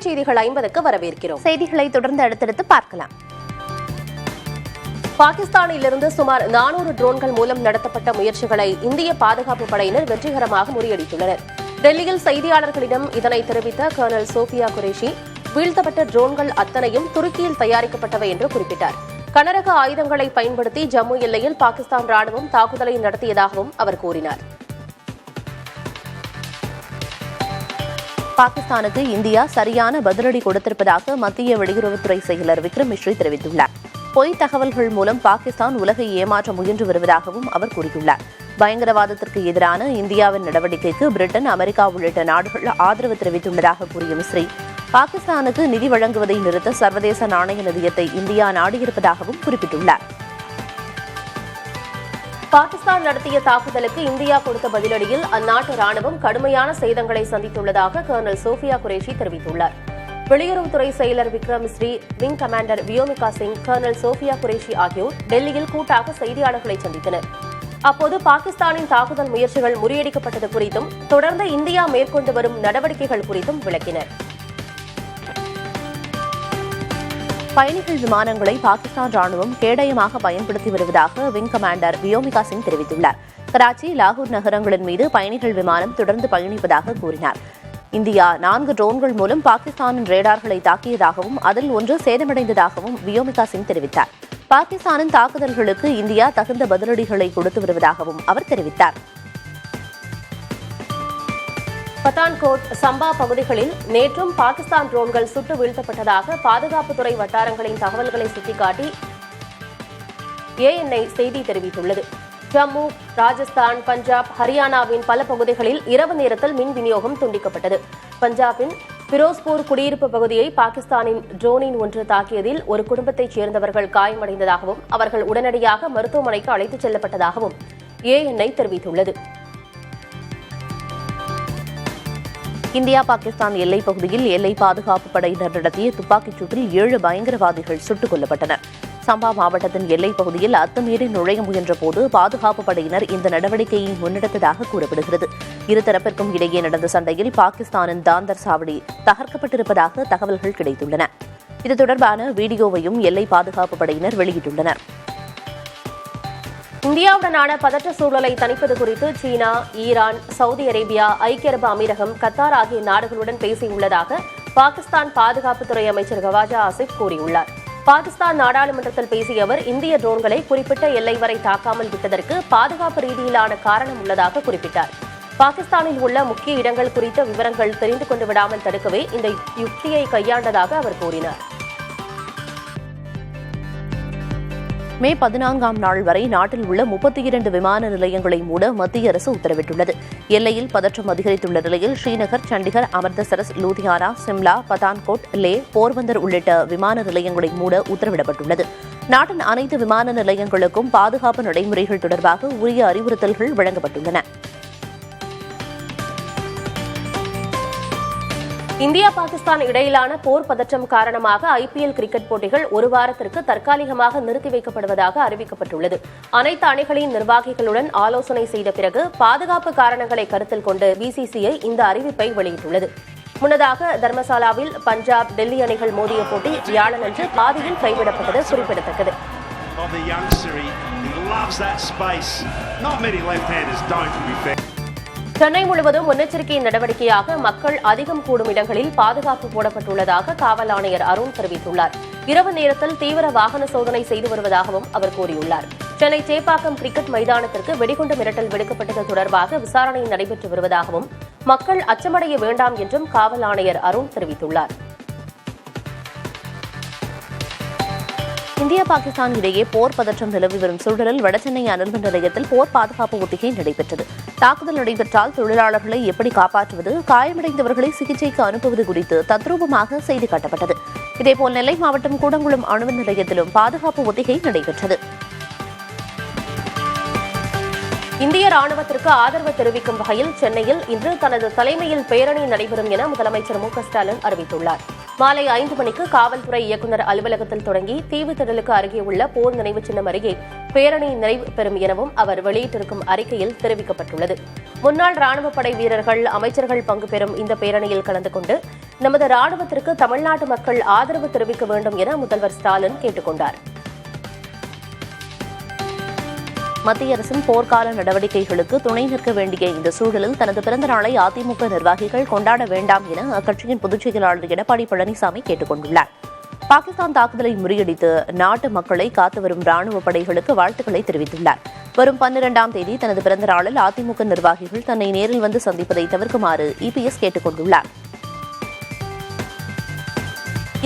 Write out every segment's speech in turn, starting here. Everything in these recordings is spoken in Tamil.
செய்திகள் 50க்கு வரவேற்கிறோம். செய்திகளை தொடர்ந்து அடுத்தடுத்து பார்க்கலாம். பாகிஸ்தானிலிருந்து சுமார் 400 ட்ரோன்கள் மூலம் நடத்தப்பட்ட முயற்சிகளை இந்திய பாதுகாப்பு படையினர் வெற்றிகரமாக முறியடித்துள்ளனர். டெல்லியில் செய்தியாளர்களிடம் இதனை தெரிவித்த கர்னல் சோஃபியா குரேஷி, வீழ்த்தப்பட்ட ட்ரோன்கள் அத்தனையும் துருக்கியில் தயாரிக்கப்பட்டவை என்று குறிப்பிட்டார். கனரக ஆயுதங்களை பயன்படுத்தி ஜம்மு எல்லையில் பாகிஸ்தான் ராணுவம் தாக்குதலை நடத்தியதாகவும் அவர் கூறினார். பாகிஸ்தானுக்கு இந்தியா சரியான பதிலடி கொடுத்திருப்பதாக மத்திய வெளியுறவுத்துறை செயலர் விக்ரம் மிஸ்ரி தெரிவித்துள்ளார். பொய் தகவல்கள் மூலம் பாகிஸ்தான் உலகை ஏமாற்ற முயன்று வருவதாகவும் அவர் கூறியுள்ளார். பயங்கரவாதத்திற்கு எதிரான இந்தியாவின் நடவடிக்கைக்கு பிரிட்டன், அமெரிக்கா உள்ளிட்ட நாடுகள் ஆதரவு தெரிவித்துள்ளதாக கூறிய மிஸ்ரி, பாகிஸ்தானுக்கு நிதி வழங்குவதை நிறுத்த சர்வதேச நாணய நிதியத்தை இந்தியா நாடியிருப்பதாகவும் குறிப்பிட்டுள்ளார். பாகிஸ்தான் நடத்திய தாக்குதலுக்கு இந்தியா கொடுத்த பதிலடியில் அந்நாட்டு ராணுவம் கடுமையான சேதங்களை சந்தித்துள்ளதாக கர்னல் சோஃபியா குரேஷி தெரிவித்துள்ளார். வெளியுறவுத்துறை செயலர் Vikram Misri, wing commander Vyomika Singh, colonel Sofiya Qureshi ஆகியோர் டெல்லியில் கூட்டாக செய்தியாளர்களை சந்தித்தனர். அப்போது பாகிஸ்தானின் தாக்குதல் முயற்சிகள் முறியடிக்கப்பட்டது குறித்தும் தொடர்ந்து இந்தியா மேற்கொண்டு வரும் நடவடிக்கைகள் குறித்தும் விளக்கினர். பயணிகள் விமானங்களை பாகிஸ்தான் ராணுவம் கேடயமாக பயன்படுத்தி வருவதாக விங் கமாண்டர் வியோமிகா சிங் தெரிவித்துள்ளார். கராச்சி, லாகூர் நகரங்களின் மீது பயணிகள் விமானம் தொடர்ந்து பயணிப்பதாக கூறினார். இந்தியா 4 ட்ரோன்கள் மூலம் பாகிஸ்தானின் ரேடார்களை தாக்கியதாகவும் அதில் ஒன்று சேதமடைந்ததாகவும் வியோமிகா சிங் தெரிவித்தார். பாகிஸ்தானின் தாக்குதல்களுக்கு இந்தியா தகுந்த பதிலடிகளை கொடுத்து வருவதாகவும் அவர் தெரிவித்தார். பத்தான்கோட், சம்பா பகுதிகளில் நேற்றும் பாகிஸ்தான் ட்ரோன்கள் சுட்டு வீழ்த்தப்பட்டதாக பாதுகாப்புத்துறை வட்டாரங்களின் தகவல்களை சுட்டிக்காட்டி ANI செய்தி தெரிவித்துள்ளது. ஜம்மு, ராஜஸ்தான், பஞ்சாப், ஹரியானாவின் பல பகுதிகளில் இரவு நேரத்தில் மின் விநியோகம் துண்டிக்கப்பட்டது. பஞ்சாபின் பிரோஸ்பூர் குடியிருப்பு பகுதியை பாகிஸ்தானின் ட்ரோனின் ஒன்று தாக்கியதில் ஒரு குடும்பத்தைச் சேர்ந்தவர்கள் காயமடைந்ததாகவும் அவர்கள் உடனடியாக மருத்துவமனைக்கு அழைத்துச் செல்லப்பட்டதாகவும் ANI தெரிவித்துள்ளது. இந்தியா பாகிஸ்தான் எல்லைப் பகுதியில் எல்லை பாதுகாப்பு படையினர் நடத்திய துப்பாக்கிச் சூட்டில் 7 பயங்கரவாதிகள் சுட்டுக் கொல்லப்பட்டனர். சம்பா மாவட்டத்தின் எல்லைப் பகுதியில் அத்துமீறி நுழைய முயன்றபோது பாதுகாப்பு படையினர் இந்த நடவடிக்கையை முன்னெடுத்ததாக கூறப்படுகிறது. இருதரப்பிற்கும் இடையே நடந்த சண்டையில் பாகிஸ்தானின் தாந்தர் சாவடி தகர்க்கப்பட்டிருப்பதாக தகவல்கள் கிடைத்துள்ளன. இது தொடர்பான வீடியோவையும் எல்லை பாதுகாப்பு படையினர் வெளியிட்டுள்ளனர். இந்தியாவுடனான பதற்ற சூழலை தணிப்பது குறித்து சீனா, ஈரான், சவுதி அரேபியா, ஐக்கிய அரபு அமீரகம், கத்தார் ஆகிய நாடுகளுடன் பேசியுள்ளதாக பாகிஸ்தான் பாதுகாப்புத்துறை அமைச்சர் கவாஜா ஆசிப் கூறியுள்ளார். பாகிஸ்தான் நாடாளுமன்றத்தில் பேசிய அவர், இந்திய ட்ரோன்களை குறிப்பிட்ட எல்லை வரை தாக்காமல் விட்டதற்கு பாதுகாப்பு ரீதியிலான காரணம் உள்ளதாக குறிப்பிட்டார். பாகிஸ்தானில் உள்ள முக்கிய இடங்கள் குறித்த விவரங்கள் தெரிந்து கொண்டு விடாமல் தடுக்கவே இந்த யுக்தியை கையாண்டதாக அவர் கூறினார். மே 14ஆம் நாள் வரை நாட்டில் உள்ள 32 விமான நிலையங்களை மூட மத்திய அரசு உத்தரவிட்டுள்ளது. எல்லையில் பதற்றம் அதிகரித்துள்ள நிலையில் ஸ்ரீநகர், சண்டிகர், அமிர்தசரஸ், லூதியானா, சிம்லா, பதான்கோட், லே, போர்பந்தர் உள்ளிட்ட விமான நிலையங்களை மூட உத்தரவிடப்பட்டுள்ளது. நாட்டின் அனைத்து விமான நிலையங்களுக்கும் பாதுகாப்பு நடைமுறைகள் தொடர்பாக உரிய அறிவுறுத்தல்கள் வழங்கப்பட்டுள்ளன. இந்தியா பாகிஸ்தான் இடையிலான போர் பதற்றம் காரணமாக IPL கிரிக்கெட் போட்டிகள் ஒரு வாரத்திற்கு தற்காலிகமாக நிறுத்தி வைக்கப்படுவதாக அறிவிக்கப்பட்டுள்ளது. அனைத்து அணிகளின் நிர்வாகிகளுடன் ஆலோசனை செய்த பிறகு பாதுகாப்பு காரணங்களை கருத்தில் கொண்டு BCCI இந்த அறிவிப்பை வெளியிட்டுள்ளது. முன்னதாக தர்மசாலாவில் பஞ்சாப், டெல்லி அணிகள் மோதிய போட்டி வியாழனன்று பாதியில் கைவிடப்பட்டது குறிப்பிடத்தக்கது. சென்னை முழுவதும் முன்னெச்சரிக்கை நடவடிக்கையாக மக்கள் அதிகம் கூடும் இடங்களில் பாதுகாப்பு போடப்பட்டுள்ளதாக காவல் ஆணையர் அருண் தெரிவித்துள்ளார். இரவு நேரத்தில் தீவிர வாகன சோதனை செய்து வருவதாகவும் அவர் கூறியுள்ளார். சென்னை சேப்பாக்கம் கிரிக்கெட் மைதானத்திற்கு வெடிகுண்டு மிரட்டல் விடுக்கப்பட்டது தொடர்பாக விசாரணை நடைபெற்று வருவதாகவும் மக்கள் அச்சமடைய வேண்டாம் என்றும் காவல் ஆணையர் அருண் தெரிவித்துள்ளார். இந்தியா பாகிஸ்தான் இடையே போர் பதற்றம் நிலவி வரும் சூழலில் வடசென்னை அனல்மின் நிலையத்தில் போர் பாதுகாப்பு ஒத்திகை நடைபெற்றது. தாக்குதல் நடைபெற்றால் தொழிலாளர்களை எப்படி காப்பாற்றுவது, காயமடைந்தவர்களை சிகிச்சைக்கு அனுப்புவது குறித்து தத்ரூபமாக செய்து காட்டப்பட்டது. இதேபோல் நெல்லை மாவட்டம் கூடங்குளம் அணுமின் நிலையத்திலும் பாதுகாப்பு ஒத்திகை நடைபெற்றது. இந்திய ராணுவத்திற்கு ஆதரவு தெரிவிக்கும் வகையில் சென்னையில் இன்று தனது தலைமையில் பேரணி நடைபெறும் என முதலமைச்சர் MK ஸ்டாலின் அறிவித்துள்ளார். மாலை 5 மணிக்கு காவல்துறை இயக்குநர் அலுவலகத்தில் தொடங்கி தீவுத்திடலுக்கு அருகே உள்ள போர் நினைவு சின்னம் அருகே பேரணி நிறைவு பெறும் எனவும் அவர் வெளியிட்டிருக்கும் அறிக்கையில் தெரிவிக்கப்பட்டுள்ளது. முன்னாள் ராணுவப் படை வீரர்கள், அமைச்சர்கள் பங்கு பெறும் இந்த பேரணியில் கலந்து கொண்டு நமது ராணுவத்திற்கு தமிழ்நாட்டு மக்கள் ஆதரவு தெரிவிக்க வேண்டும் என முதல்வர் ஸ்டாலின் கேட்டுக் கொண்டார். மத்திய அரசின் போர்க்கால நடவடிக்கைகளுக்கு துணை நிற்க வேண்டிய இந்த சூழலில் தனது பிறந்த நாளை அதிமுக நிர்வாகிகள் கொண்டாட வேண்டாம் என அக்கட்சியின் பொதுச் செயலாளர் எடப்பாடி பழனிசாமி கேட்டுக் கொண்டுள்ளார். பாகிஸ்தான் தாக்குதலை முறியடித்து நாட்டு மக்களை காத்து வரும் ராணுவ படைகளுக்கு வாழ்த்துக்களை தெரிவித்துள்ளார். வரும் 12ஆம் தேதி தனது பிறந்த நாளில் அதிமுக நிர்வாகிகள் தன்னை நேரில் வந்து சந்திப்பதை தவிர்க்குமாறு இபிஎஸ் கேட்டுக் கொண்டுள்ளார்.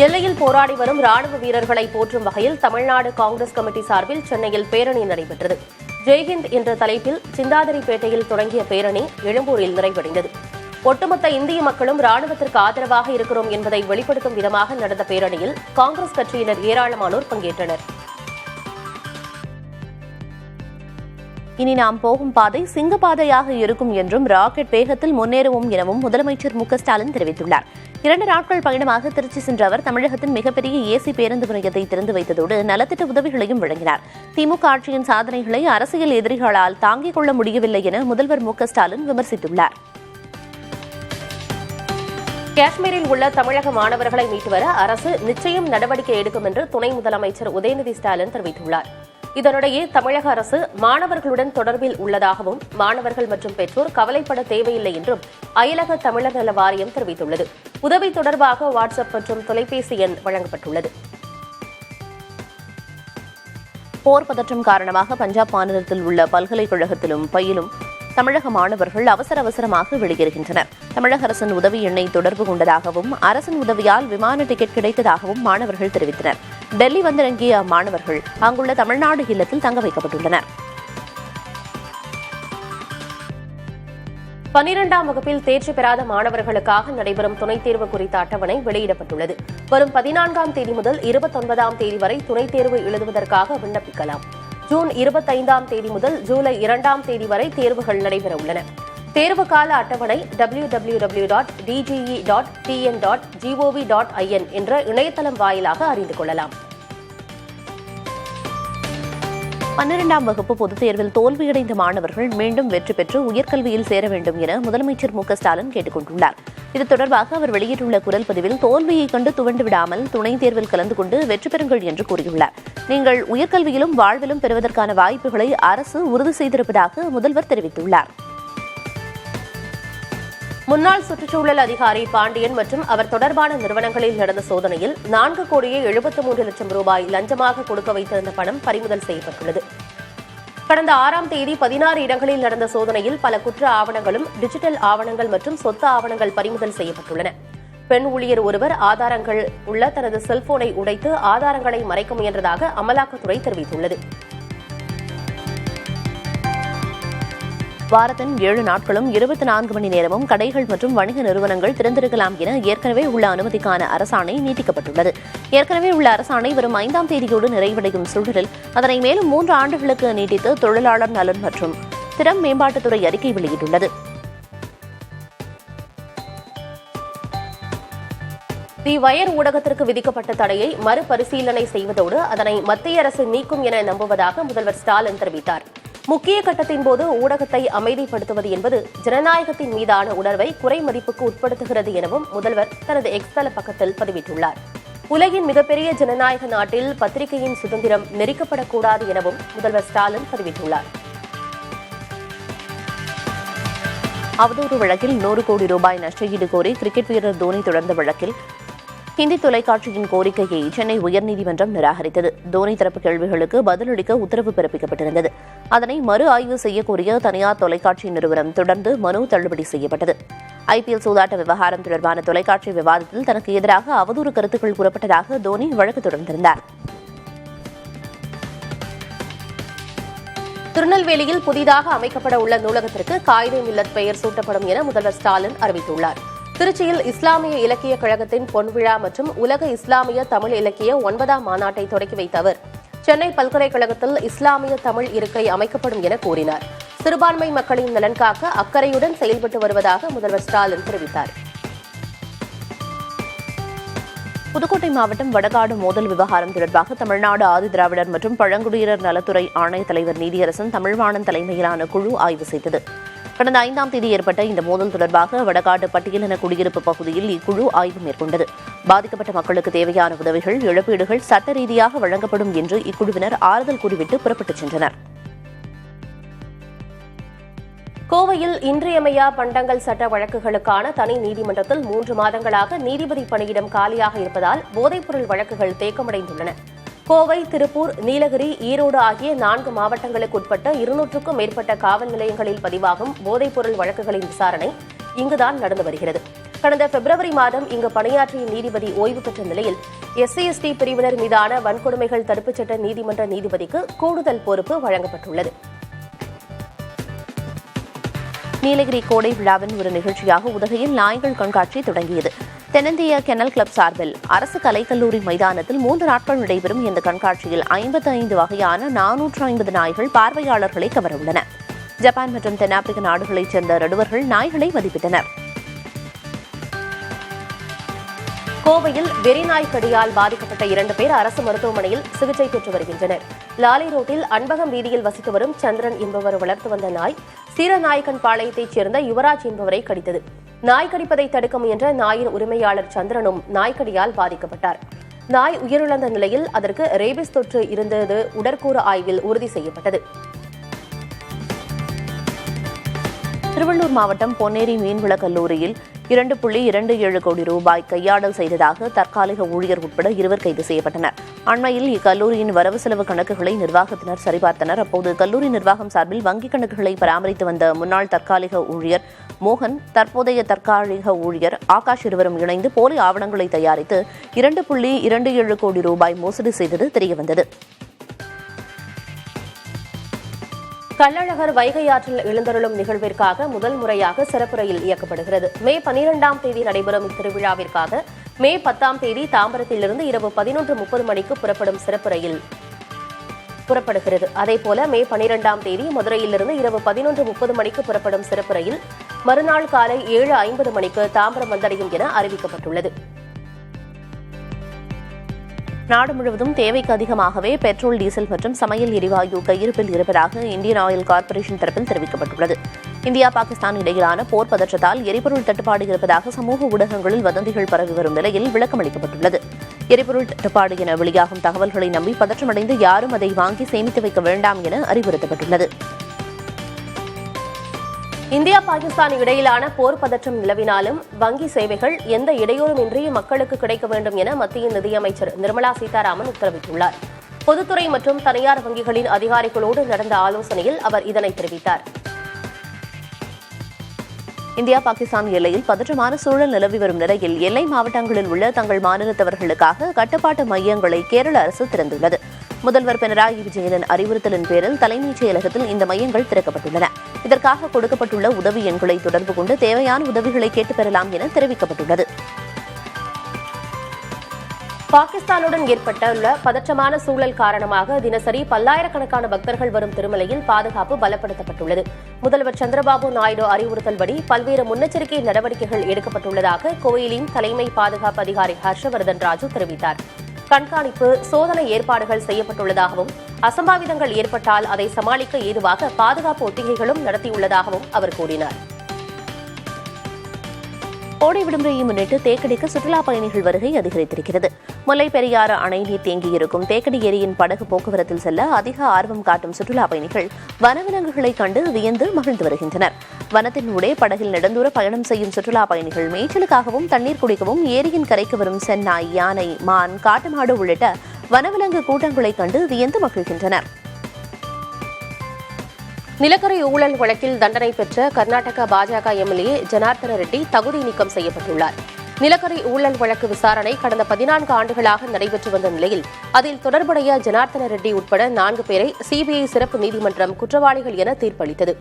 எல்லையில் போராடி வரும் ராணுவ வீரர்களை போற்றும் வகையில் தமிழ்நாடு காங்கிரஸ் கமிட்டி சார்பில் சென்னையில் பேரணி நடைபெற்றது. ஜெய்ஹிந்த் என்ற தலைப்பில் சிந்தாதிரிப்பேட்டையில் தொடங்கிய பேரணி எழும்பூரில் நிறைவடைந்தது. ஒட்டுமொத்த இந்திய மக்களும் ராணுவத்திற்கு ஆதரவாக இருக்கிறோம் என்பதை வெளிப்படுத்தும் விதமாக நடந்த பேரணியில் காங்கிரஸ் கட்சியினர் ஏராளமானோர் பங்கேற்றனர். இனி நாம் போகும் பாதை சிங்கப்பாதையாக இருக்கும் என்றும் ராக்கெட் வேகத்தில் முன்னேறுவோம் எனவும் முதலமைச்சர் மு.க.ஸ்டாலின் தெரிவித்துள்ளார். 2 நாட்கள் பயணமாக திருச்சி சென்ற அவர் தமிழகத்தின் மிகப்பெரிய ஏசி பேருந்து முனையத்தை திறந்து வைத்ததோடு நலத்திட்ட உதவிகளையும் வழங்கினார். திமுக ஆட்சியின் சாதனைகளை அரசியல் எதிரிகளால் தாங்கிக் கொள்ள முடியவில்லை என முதல்வர் மு.க.ஸ்டாலின் விமர்சித்துள்ளார். காஷ்மீரில் உள்ள தமிழக மாணவர்களை மீட்டு வர அரசு நிச்சயம் நடவடிக்கை எடுக்கும் என்று துணை முதலமைச்சர் உதயநிதி ஸ்டாலின் தெரிவித்துள்ளார். இதனிடையே தமிழக அரசு மாணவர்களுடன் தொடர்பில் உள்ளதாகவும் மாணவர்கள் மற்றும் பெற்றோர் கவலைப்பட தேவையில்லை என்றும் அயலக தமிழர் நல வாரியம் தெரிவித்துள்ளது. உதவி தொடர்பாக வாட்ஸ்அப் மற்றும் தொலைபேசி எண் வழங்கப்பட்டுள்ளது. போர் பதற்றம் காரணமாக பஞ்சாப் மாநிலத்தில் உள்ள பல்கலைக்கழகத்திலும் பயிலும் தமிழக மாணவர்கள் அவசரமாக வெளியேறுகின்றனர். தமிழக அரசின் உதவி எண்ணை தொடர்பு கொண்டதாகவும் அரசின் உதவியால் விமான டிக்கெட் கிடைத்ததாகவும் மாணவர்கள் தெரிவித்தனர். டெல்லி வந்திறங்கிய மாணவர்கள் அங்குள்ள தமிழ்நாடு இல்லத்தில் தங்க வைக்கப்பட்டுள்ளனர். 12ஆம் வகுப்பில் தேர்ச்சி பெறாத மாணவர்களுக்காக நடைபெறும் துணைத் தேர்வு குறித்த அட்டவணை வெளியிடப்பட்டுள்ளது. வரும் 14ஆம் தேதி முதல் 29ஆம் தேதி வரை துணைத் தேர்வு எழுதுவதற்காக விண்ணப்பிக்கலாம். ஜூன் 25ஆம் தேதி முதல் ஜூலை 2ஆம் தேதி வரை தேர்வுகள் நடைபெற உள்ளன. தேர்வு கால அட்டவணை www.dge.tn.gov.in என்ற இணையதளம் வாயிலாக அறிந்து கொள்ளலாம். 12ஆம் வகுப்பு பொதுத் தேர்வில் தோல்வியடைந்த மாணவர்கள் மீண்டும் வெற்றி பெற்று உயர்கல்வியில் சேர வேண்டும் என முதலமைச்சர் மு.க.ஸ்டாலின் கேட்டுக் கொண்டுள்ளார். இது தொடர்பாக அவர் வெளியிட்டுள்ள குரல் பதிவில் தோல்வியை கண்டு துவண்டு விடாமல் துணைத் தேர்வில் கலந்து கொண்டு வெற்றி பெறுங்கள் என்று கூறியுள்ளார். நீங்கள் உயர்கல்வியிலும் வாழ்விலும் பெறுவதற்கான வாய்ப்புகளை அரசு உறுதி செய்திருப்பதாக முதல்வர் தெரிவித்துள்ளார். முன்னாள் சுற்றுச்சூழல் அதிகாரி பாண்டியன் மற்றும் அவர் தொடர்பான நிறுவனங்களில் நடந்த சோதனையில் 4,73,00,000 ரூபாய் லஞ்சமாக கொடுக்க வைத்திருந்த பணம் பறிமுதல் செய்யப்பட்டுள்ளது. கடந்த 6ஆம் தேதி 16 இடங்களில் நடந்த சோதனையில் பல குற்ற ஆவணங்களும் டிஜிட்டல் ஆவணங்கள் மற்றும் சொத்து ஆவணங்கள் பறிமுதல் செய்யப்பட்டுள்ளன. பெண் ஊழியர் ஒருவர் ஆதாரங்கள் உள்ள தனது செல்போனை உடைத்து ஆதாரங்களை மறைக்க முயன்றதாக அமலாக்கத்துறை தெரிவித்துள்ளது. வாரத்தின் 7 நாட்களும் 24 மணி நேரமும் கடைகள் மற்றும் வணிக நிறுவனங்கள் திறந்திருக்கலாம் என ஏற்கனவே உள்ள அனுமதிக்கான அரசாணை நீட்டிக்கப்பட்டுள்ளது. ஏற்கனவே உள்ள அரசாணை வரும் 5ஆம் தேதியோடு நிறைவடையும் சூழலில் அதனை மேலும் 3 ஆண்டுகளுக்கு நீட்டித்து தொழிலாளர் நலன் மற்றும் திறன் மேம்பாட்டுத்துறை அறிக்கை வெளியிட்டுள்ளது. தி வயர் ஊடகத்திற்கு விதிக்கப்பட்ட தடையை மறுபரிசீலனை செய்வதோடு அதனை மத்திய அரசு நீக்கும் என நம்புவதாக முதல்வர் ஸ்டாலின் தெரிவித்தார். முக்கிய கட்டத்தின் போது ஊடகத்தை அமைதிப்படுத்துவது என்பது ஜனநாயகத்தின் மீதான உணர்வை குறைமதிப்புக்கு உட்படுத்துகிறது எனவும் முதல்வர் தனது எக்ஸ் தள பக்கத்தில் பதிவிட்டுள்ளார். உலகின் மிகப்பெரிய ஜனநாயக நாட்டில் பத்திரிகையின் சுதந்திரம் நெரிக்கப்படக்கூடாது எனவும் முதல்வர் ஸ்டாலின் தெரிவித்துள்ளார். அவதூறு வழக்கில் 100 கோடி ரூபாய் நஷ்டஈடு கோரி கிரிக்கெட் வீரர் தோனி தொடர்ந்த வழக்கில் ஹிந்தி தொலைக்காட்சியின் கோரிக்கையை சென்னை உயர்நீதிமன்றம் நிராகரித்தது. தோனி தரப்பு கேள்விகளுக்கு பதிலளிக்க உத்தரவு பிறப்பிக்கப்பட்டிருந்தது. அதனை மறு ஆய்வு செய்யக்கோரிய தனியார் தொலைக்காட்சி நிறுவனம் தொடர்ந்து மனு தள்ளுபடி செய்யப்பட்டது. ஐபிஎல் சூதாட்ட விவகாரம் தொடர்பான தொலைக்காட்சி விவாதத்தில் தனக்கு எதிராக அவதூறு கருத்துக்கள் கூறப்பட்டதாக தோனி வழக்கு தொடர்ந்திருந்தார். திருநெல்வேலியில் புதிதாக அமைக்கப்பட உள்ள நூலகத்திற்கு காயிதே மில்லத் பெயர் சூட்டப்படும் என முதல்வர் ஸ்டாலின் அறிவித்துள்ளார். திருச்சியில் இஸ்லாமிய இலக்கிய கழகத்தின் பொன்விழா மற்றும் உலக இஸ்லாமிய தமிழ் இலக்கிய 9ஆம் மாநாட்டை தொடக்கி வைத்த அவர் சென்னை பல்கலைக்கழகத்தில் இஸ்லாமிய தமிழ் இருக்கை அமைக்கப்படும் என கூறினார். சிறுபான்மை மக்களின் நலன் காக்க அக்கறையுடன் செயல்பட்டு வருவதாக முதல்வர் ஸ்டாலின் தெரிவித்தார். புதுக்கோட்டை மாவட்டம் வடகாடு மோதல் விவகாரம் தொடர்பாக தமிழ்நாடு ஆதிதிராவிடர் மற்றும் பழங்குடியினர் நலத்துறை ஆணைய தலைவர் நீதியரசன் தமிழ்வாணன் தலைமையிலான குழு ஆய்வு செய்தது. கடந்த 5ஆம் தேதி ஏற்பட்ட இந்த மோதல் தொடர்பாக வடகாடு பட்டியலின குடியிருப்பு பகுதியில் இக்குழு ஆய்வு மேற்கொண்டது. பாதிக்கப்பட்ட மக்களுக்கு தேவையான உதவிகள், இழப்பீடுகள் சட்ட ரீதியாக வழங்கப்படும் என்று இக்குழுவினர் ஆறுதல் கூறிவிட்டு புறப்பட்டுச் சென்றனர். கோவையில் இன்றியமையா பண்டங்கள் சட்ட வழக்குகளுக்கான தனி நீதிமன்றத்தில் 3 மாதங்களாக நீதிபதி பணியிடம் காலியாக இருப்பதால் போதைப்பொருள் வழக்குகள் தேக்கமடைந்துள்ளன. கோவை, திருப்பூர், நீலகிரி, ஈரோடு ஆகிய 4 மாவட்டங்களுக்கு உட்பட்ட 200க்கும் மேற்பட்ட காவல் நிலையங்களில் பதிவாகும் போதைப்பொருள் வழக்குகளின் விசாரணை இங்குதான் நடந்து வருகிறது. கடந்த பிப்ரவரி மாதம் இங்கு பணியாற்றிய நீதிபதி ஓய்வு பெற்ற நிலையில் SC/ST பிரிவினர் மீதான வன்கொடுமைகள் தடுப்புச் சட்ட நீதிமன்ற நீதிபதிக்கு கூடுதல் பொறுப்பு வழங்கப்பட்டுள்ளது. நீலகிரி கோடை விழாவின் ஒரு நிகழ்ச்சியாக உதகையில் நாய்கள் கண்காட்சி தொடங்கியது. தென்னிந்திய கென்னல் கிளப் சார்பில் அரசு கலைக்கல்லூரி மைதானத்தில் 3 நாட்கள் நடைபெறும் இந்த கண்காட்சியில் 55 வகையான 450 நாய்கள் பார்வையாளர்களை கவரவுள்ளன. ஜப்பான் மற்றும் தென்னாப்பிரிக்க நாடுகளைச் சேர்ந்த நடுவர்கள் நாய்களை மதிப்பிட்டனர். கோவையில் வெறிநாய் கடியால் பாதிக்கப்பட்ட 2 பேர் அரசு மருத்துவமனையில் சிகிச்சை பெற்று வருகின்றனர். லாலை ரோட்டில் அன்பகம் வீதியில் வசித்து வரும் சந்திரன் என்பவர் வளர்த்து வந்த நாய் சீரநாயக்கன் பாளையத்தைச் சேர்ந்த யுவராஜ் என்பவரை கடித்தது. நாய் கடிப்பதை தடுக்க முயன்ற நாயின் உரிமையாளர் சந்திரனும் நாய்க்கடியால் பாதிக்கப்பட்டார். நாய் உயிரிழந்த நிலையில் அதற்கு ரேபிஸ் தொற்று இருந்தது உடற்கூறு ஆய்வில் உறுதி செய்யப்பட்டது. திருவள்ளூர் மாவட்டம் பொன்னேரி மீன்வள கல்லூரியில் 2.27 கோடி ரூபாய் கையாடல் செய்ததாக தற்காலிக ஊழியர் உட்பட 2 கைது செய்யப்பட்டனர். அண்மையில் இக்கல்லூரியின் வரவு செலவு கணக்குகளை நிர்வாகத்தினர் சரிபார்த்தனர். அப்போது கல்லூரி நிர்வாகம் சார்பில் வங்கிக் கணக்குகளை பராமரித்து வந்த முன்னாள் தற்காலிக ஊழியர் மோகன், தற்போதைய தற்காலிக ஊழியர் ஆகாஷ் இருவரும் இணைந்து போலி ஆவணங்களை தயாரித்து 2.27 கோடி ரூபாய் மோசடி செய்தது தெரியவந்தது. கள்ளழகர் வைகை ஆற்றில் எழுந்தருளும் நிகழ்விற்காக முதல் முறையாக சிறப்பு ரயில் இயக்கப்படுகிறது. மே 12ஆம் தேதி நடைபெறும் இத்திருவிழாவிற்காக மே 10ஆம் தேதி தாம்பரத்திலிருந்து இரவு 11:30 மணிக்கு புறப்படும் சிறப்பு ரயில் புறப்படுகிறது. அதேபோல மே 12ஆம் தேதி மதுரையிலிருந்து இரவு 11:30 மணிக்கு புறப்படும் சிறப்பு ரயில் மறுநாள் காலை 7:50 மணிக்கு தாம்பரம் வந்தடையும் என அறிவிக்கப்பட்டுள்ளது. நாடு முழுவதும் தேவைக்கு அதிகமாகவே பெட்ரோல், டீசல் மற்றும் சமையல் எரிவாயு கையிருப்பில் இருப்பதாக இந்தியன் ஆயில் கார்ப்பரேஷன் தரப்பில் தெரிவிக்கப்பட்டுள்ளது. இந்தியா, பாகிஸ்தான் இடையிலான போர் பதற்றத்தால் எரிபொருள் தட்டுப்பாடு இருப்பதாக சமூக ஊடகங்களில் வதந்திகள் பரவி வரும் நிலையில் விளக்கம் அளிக்கப்பட்டுள்ளது. எரிபொருள் தட்டுப்பாடு என வெளியாகும் தகவல்களை நம்பி பதற்றமடைந்து யாரும் அதை வாங்கி சேமித்து வைக்க வேண்டாம் என அறிவுறுத்தப்பட்டுள்ளது. இந்தியா, பாகிஸ்தான் இடையிலான போர் பதற்றம் நிலவினாலும் வங்கி சேவைகள் எந்த இடையூறுமின்றி மக்களுக்கு கிடைக்க வேண்டும் என மத்திய நிதியமைச்சர் நிர்மலா சீதாராமன் உத்தரவிட்டுள்ளார். பொதுத்துறை மற்றும் தனியார் வங்கிகளின் அதிகாரிகளோடு நடந்த ஆலோசனையில் அவர் இதனை தெரிவித்தார். இந்தியா, பாகிஸ்தான் எல்லையில் பதற்றமான சூழல் நிலவி வரும் நிலையில் எல்லை மாவட்டங்களில் உள்ள தங்கள் மாநிலத்தவர்களுக்காக கட்டுப்பாட்டு மையங்களை கேரள அரசு திறந்துள்ளது. முதல்வர் பினராயி விஜயனின் அறிவுறுத்தலின் பேரில் தலைமைச் செயலகத்தில் இந்த மையங்கள் திறக்கப்பட்டுள்ளன. இதற்காக கொடுக்கப்பட்டுள்ள உதவி எண்களை தொடர்பு கொண்டு தேவையான உதவிகளை கேட்டுப் பெறலாம் என தெரிவிக்கப்பட்டுள்ளது. பாகிஸ்தானுடன் ஏற்பட்டுள்ள பதற்றமான சூழல் காரணமாக தினசரி பல்லாயிரக்கணக்கான பக்தர்கள் வரும் திருமலையில் பாதுகாப்பு பலப்படுத்தப்பட்டுள்ளது. முதல்வர் சந்திரபாபு நாயுடு அறிவுறுத்தல்படி பல்வேறு முன்னெச்சரிக்கை நடவடிக்கைகள் எடுக்கப்பட்டுள்ளதாக கோயிலின் தலைமை பாதுகாப்பு அதிகாரி ஹர்ஷவர்தன் ராஜு தெரிவித்தார். கண்காணிப்பு, சோதனை ஏற்பாடுகள் செய்யப்பட்டுள்ளதாகவும் அசம்பாவிதங்கள் ஏற்பட்டால் அதை சமாளிக்க ஏதுவாக பாதுகாப்பு ஒத்திகைகளும் நடத்தியுள்ளதாகவும் அவர் கூறினார். கோடை விடுமுறையை முன்னிட்டு தேக்கடிக்கு சுற்றுலாப் பயணிகள் வருகை அதிகரித்திருக்கிறது. முல்லை பெரியாறு அணை நீர் தேங்கியிருக்கும் தேக்கடி ஏரியின் படகு போக்குவரத்தில் செல்ல அதிக ஆர்வம் காட்டும் சுற்றுலாப் பயணிகள் வனவிலங்குகளை கண்டு வியந்து மகிழ்ந்து வருகின்றனர். வனத்தின் ஊடே படகில் நெடுந்தூர பயணம் செய்யும் சுற்றுலாப் பயணிகள் மேய்ச்சலுக்காகவும் தண்ணீர் குடிக்கவும் ஏரியின் கரைக்கு வரும் சென்னாய், யானை, மான், காட்டுமாடு உள்ளிட்ட வனவிலங்கு கூட்டங்களை கண்டு வியந்து மகிழ்கின்றனர். நிலக்கரி ஊழல் வழக்கில் தண்டனை பெற்ற கர்நாடக பாஜக எம்எல்ஏ ஜனார்த்தன ரெட்டி தகுதி நீக்கம் செய்யப்பட்டுள்ளார். நிலக்கரி ஊழல் வழக்கு விசாரணை கடந்த 14 ஆண்டுகளாக நடைபெற்று வந்த நிலையில் அதில் தொடர்புடைய ஜனார்த்தன ரெட்டி உட்பட 4 பேரை சிபிஐ சிறப்பு நீதிமன்றம் குற்றவாளிகள் என தீர்ப்பளித்தது.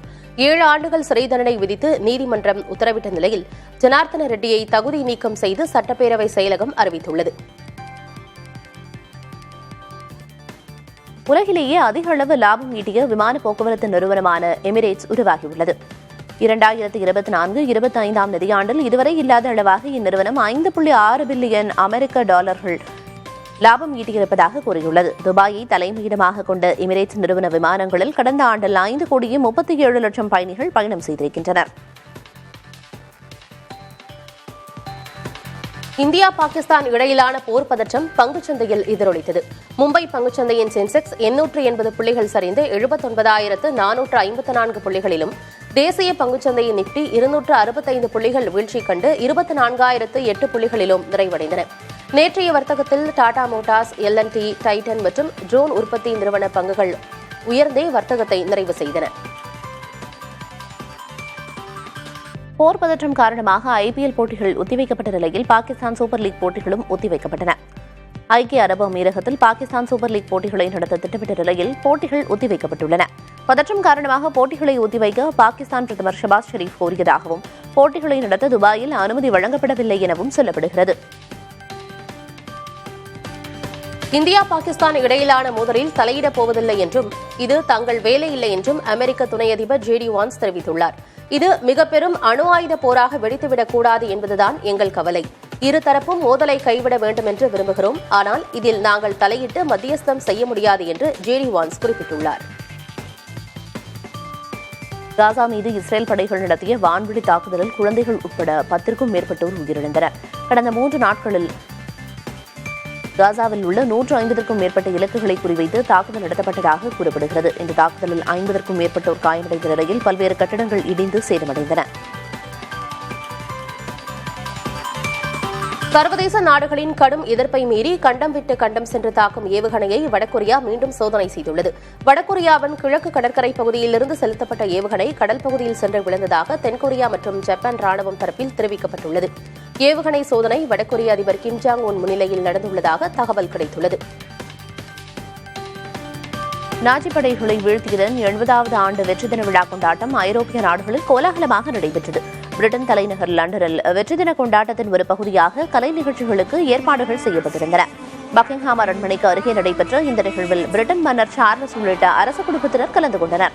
7 ஆண்டுகள் சிறை தண்டனை விதித்து நீதிமன்றம் உத்தரவிட்ட நிலையில் ஜனார்த்தன ரெட்டியை தகுதி நீக்கம் செய்து சட்டப்பேரவை செயலகம் அறிவித்துள்ளது. உலகிலேயே அதிக அளவு லாபம் ஈட்டிய விமான போக்குவரத்து நிறுவனமான எமிரேட்ஸ் உருவாகியுள்ளது. 2024-25 நிதியாண்டில் இதுவரை இல்லாத அளவாக இந்நிறுவனம் 5.6 பில்லியன் அமெரிக்க டாலர்கள் லாபம் ஈட்டியிருப்பதாக கூறியுள்ளது. துபாயை தலைமையிடமாக கொண்ட எமிரேட்ஸ் நிறுவன விமானங்களில் கடந்த ஆண்டில் 5,37,00,000 பயணிகள் பயணம் செய்திருக்கின்றனர். இந்தியா பாகிஸ்தான் இடையிலான போர் பதற்றம் பங்குச்சந்தையில் எதிரொலித்தது. மும்பை பங்குச்சந்தையின் சென்செக்ஸ் 880 புள்ளிகள் சரிந்து 79,454 புள்ளிகளிலும், தேசிய பங்குச்சந்தையின் நிப்டி 265 புள்ளிகள் வீழ்ச்சி கண்டு 24,008 புள்ளிகளிலும் நிறைவடைந்தன. நேற்றைய வர்த்தகத்தில் டாடா மோட்டார்ஸ், L&T, டைட்டன் மற்றும் ட்ரோன் உற்பத்தி நிறுவன பங்குகள் உயர்ந்தே வர்த்தகத்தை நிறைவு செய்தன. போர் பதற்றம் காரணமாக IPL போட்டிகள் ஒத்திவைக்கப்பட்ட நிலையில் பாகிஸ்தான் சூப்பர் லீக் போட்டிகளும் ஒத்திவைக்கப்பட்டன. ஐக்கிய அரபு அமீரகத்தில் பாகிஸ்தான் சூப்பர் லீக் போட்டிகளை நடத்த திட்டமிட்ட நிலையில் போட்டிகள் ஒத்திவைக்கப்பட்டுள்ளன. பதற்றம் காரணமாக போட்டிகளை ஒத்திவைக்க பாகிஸ்தான் பிரதமர் ஷபாஸ் ஷெரீப் கோரியதாகவும், போட்டிகளை நடத்த துபாயில் அனுமதி வழங்கப்படவில்லை எனவும் சொல்லப்படுகிறது. இந்தியா பாகிஸ்தான் இடையிலான மோதலில் தலையிடப் போவதில்லை என்றும், இது தங்கள் வேலை இல்லை என்றும் அமெரிக்க துணை அதிபர் JD வான்ஸ் தெரிவித்துள்ளார். இது மிக பெரும் அணு ஆயுத போராக வெடித்துவிடக் கூடாது என்பதுதான் எங்கள் கவலை. இருதரப்பும் மோதலை கைவிட வேண்டும் என்று விரும்புகிறோம். ஆனால் இதில் நாங்கள் தலையிட்டு மத்தியஸ்தம் செய்ய முடியாது என்று JD வான்ஸ் குறிப்பிட்டுள்ளார். காசா மீது இஸ்ரேல் படைகள் நடத்திய வான்வெளி தாக்குதலில் குழந்தைகள் உட்பட 10க்கும் மேற்பட்டோர் உயிரிழந்தனர். கடந்த 3 நாட்களில் காசாவில் உள்ள 150க்கும் மேற்பட்ட இலக்குகளை குறிவைத்து தாக்குதல் நடத்தப்பட்டதாக கூறப்படுகிறது. இந்த தாக்குதலில் 50க்கும் மேற்பட்டோர் காயமடைந்த நிலையில் பல்வேறு கட்டடங்கள் இடிந்து சேதமடைந்தன. சர்வதேச நாடுகளின் கடும் எதிர்ப்பை மீறி கண்டம் விட்டு கண்டம் சென்று தாக்கும் ஏவுகணையை வடகொரியா மீண்டும் சோதனை செய்துள்ளது. வடகொரியாவின் கிழக்கு கடற்கரை பகுதியிலிருந்து செலுத்தப்பட்ட ஏவுகணை கடல் பகுதியில் சென்று விழுந்ததாக தென்கொரியா மற்றும் ஜப்பான் ராணுவம் தரப்பில் தெரிவிக்கப்பட்டுள்ளது. ஏவுகணை சோதனை வடகொரிய அதிபர் கிம் ஜாங் உன் முன்னிலையில் நடந்துள்ளதாக தகவல் கிடைத்துள்ளது. நாஜி படைகளை வீழ்த்தியதன் 80வது ஆண்டு வெற்றி தின விழா கொண்டாட்டம் ஐரோப்பிய நாடுகளில் கோலாகலமாக நடைபெற்றது. பிரிட்டன் தலைநகர் லண்டனில் வெற்றி தின கொண்டாட்டத்தின் ஒரு பகுதியாக கலை நிகழ்ச்சிகளுக்கு ஏற்பாடுகள் செய்யப்பட்டிருந்தன. பக்கிங்ஹாம் அரண்மனைக்கு அருகே நடைபெற்ற இந்த நிகழ்வில் பிரிட்டன் மன்னர் சார்லஸ் உள்ளிட்ட அரச குடும்பத்தினர் கலந்து கொண்டனர்.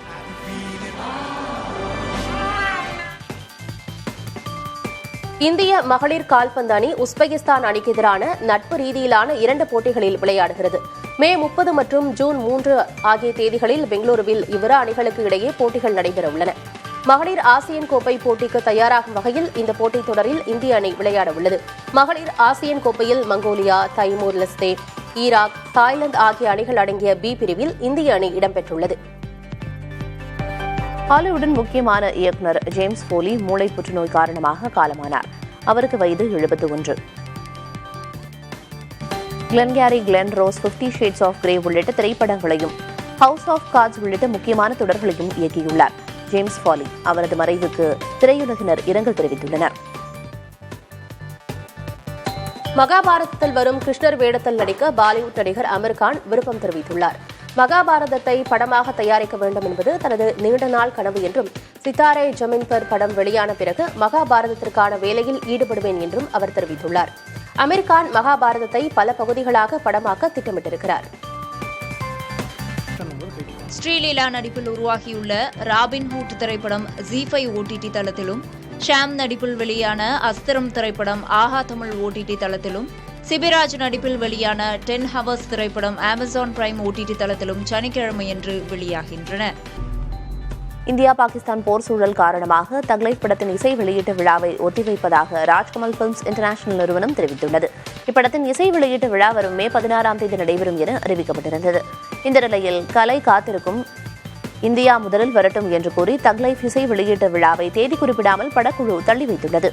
இந்திய மகளிர் கால்பந்து அணி உஸ்பெகிஸ்தான் அணிக்கு எதிரான நட்பு ரீதியிலான 2 போட்டிகளில் விளையாடுகிறது. மே 30 மற்றும் ஜூன் 3 ஆகிய தேதிகளில் பெங்களூருவில் இவ்விரு அணிகளுக்கு இடையே போட்டிகள் நடைபெறவுள்ளன. மகளிர் ஆசியன் கோப்பை போட்டிக்கு தயாராகும் வகையில் இந்த போட்டித் தொடரில் இந்திய அணி விளையாட உள்ளது. மகளிர் ஆசியன் கோப்பையில் மங்கோலியா, தைமூர் லெஸ்தே, ஈராக், தாய்லாந்து ஆகிய அணிகள் அடங்கிய B பிரிவில் இந்திய அணி இடம்பெற்றுள்ளது. ஹாலிவுட்டின் முக்கியமான இயக்குநர் ஜேம்ஸ் ஃபோலி மூளை புற்றுநோய் காரணமாக காலமானார். அவருக்கு வயது 71. Glengarry Glen Ross 50 Shades of Grey உள்ளிட்ட திரைப்படங்களையும் ஹவுஸ் ஆஃப் கார்ட்ஸ் உள்ளிட்ட முக்கியமான தொடர்களையும் இயக்கியுள்ளார். ஜேம்ஸ் ஃபாலி அவரது மறைவுக்கு திரையுலகினர் இரங்கல் தெரிவித்துள்ளனர். மகாபாரதத்தில் வரும் கிருஷ்ணர் வேடத்தில் நடிக்க பாலிவுட் நடிகர் அமீர் கான் விருப்பம் தெரிவித்துள்ளார். மகாபாரதத்தை படமாக தயாரிக்க வேண்டும் என்பது தனது நீண்ட நாள் கனவு என்றும், சித்தாரே ஜமீன் பர் படம் வெளியான பிறகு மகாபாரதத்திற்கான வேலையில் ஈடுபடுவேன் என்றும் அவர் தெரிவித்துள்ளார். அமீர் கான் மகாபாரதத்தை பல பகுதிகளாக படமாக்க திட்டமிட்டிருக்கிறார். ஸ்ரீலீலா நடிப்பில் உருவாகியுள்ள ராபின்ஹுட் திரைப்படம் ZEE5 OTT தளத்திலும், ஷாம் நடிப்பில் வெளியான அஸ்திரம் திரைப்படம் ஆஹா தமிழ் OTT தளத்திலும், சிபிராஜ் நடிப்பில் வெளியான 10 Hours திரைப்படம் Amazon Prime OTT தளத்திலும் சனிக்கிழமையன்று வெளியாகின்றன. இந்தியா பாகிஸ்தான் போர் சூழல் காரணமாக தக்லைஃப் படத்தின் இசை வெளியீட்டு விழாவை ஒத்திவைப்பதாக ராஜ்கமல் பிலிம்ஸ் இன்டர்நேஷனல் நிறுவனம் தெரிவித்துள்ளது. இப்படத்தின் இசை வெளியீட்டு விழா வரும் மே 16ஆம் தேதி நடைபெறும் என அறிவிக்கப்பட்டிருந்தது. இந்த நிலையில் கலை காத்திருக்கும் இந்தியா முதலில் வரட்டும் என்று கூறி தக்லைஃப் இசை வெளியீட்டு விழாவை தேதி குறிப்பிடாமல் படக்குழு தள்ளி வைத்துள்ளது.